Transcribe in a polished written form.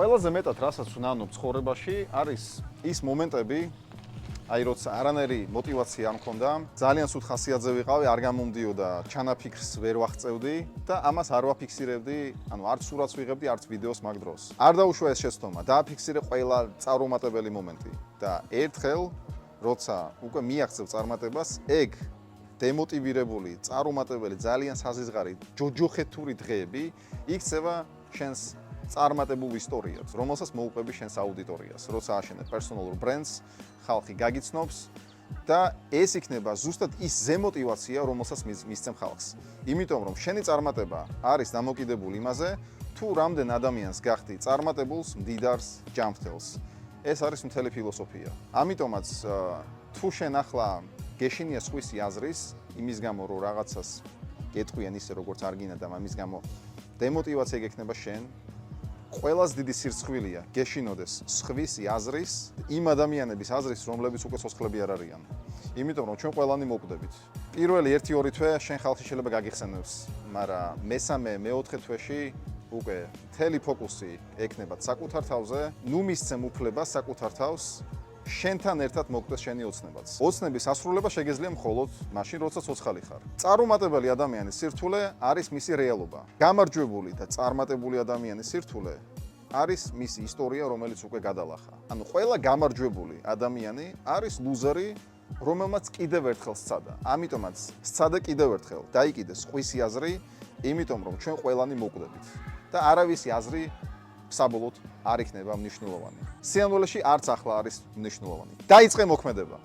ყველაზე მეტად რასაც ვნანობ ცხოვრებაში არის ის მომენტები, აი როცა არანაირი мотиваცია არ მქონდა, ძალიან სուთ ხასიათზე ვიყავი, არ გამომდიოდა, ჩანაფიქრს ვერ ვახწევდი და ამას არ ვაფიქსირებდი, ანუ არც სურათს ვიღებდი, არც ვიდეოს მაგ დროს. არ დაუშვა ეს შეცდომა, დააფიქსირე ყველა წარუმატებელი მომენტი და ერთხელ როცა უკვე მიაღწევ წარმატებას, ეგ დემოტივირებული, წარუმატებელი, ძალიან საზღარი, ჯოჯოხეთური დღეები იქცევა შენს წარმატებულ ისტორიებს, რომელსაც მოუყვები შენს აუდიტორიას, როცა აშენებ პერსონალურ ბრენდს, ხალხი გაგიცნობს და ეს იქნება ზუსტად ის ზემოტივაცია, რომელსაც მისცემ ხალხს. იმიტომ რომ შენი წარმატება არის დამოკიდებული იმაზე, თუ რამდენ ადამიანს გახდი წარმატებულს, მდიდარს, ჯანმრთელს. ეს არის მთელი ფილოსოფია. ამიტომაც თუ შენ ახლა გეშინია სხვისი აზრის, იმის გამო რომ რაღაცას გეტყვიან ისე როგორც არ გინდა და ამის გამო დემოტივაცია გექნება შენ, ყველაზე დიდი სირცხვილია გეშინოდეს სხვისი აზრის, იმ ადამიანების აზრის, რომლებიც უკვე სოცხლები არ არიან. იმიტომ რომ ჩვენ ყველანი მოკვდებით. პირველი 1-2 თვე შენ ხალხი შეიძლება გაგიხსენებს, მაგრამ მესამე, მეოთხე თვეში უკვე მთელი ფოკუსი ექნება საკუთარ თავზე, ნუ მისცემ უფლებას საკუთარ თავს შენთან ერთად მოკვდეს შენი ოცნებაც. ოცნების ასრულება შეგეძლია მხოლოდ მაშინ, როცა ცოცხალი ხარ. წარუმატებელი ადამიანის სირთულე არის მისი რეალობა. გამარჯვებული და წარმატებული ადამიანის სირთულე არის მისი ისტორია, რომელიც უკვე გადალახა. ანუ ყველა გამარჯვებული ადამიანი არის ლუზერი, რომელმაც კიდევ ერთხელ სცადა. ამიტომაც სცადა კიდევ ერთხელ, დაიკიდეს სხვისი აზრი, იმიტომ რომ ჩვენ ყველანი მოკვდებით. და არავისი აზრი საბოლოოდ არ იქნება მნიშვნელოვანი. სიამოვნებაში არც ახლა არის მნიშვნელოვანი. დაიწყე მოქმედება.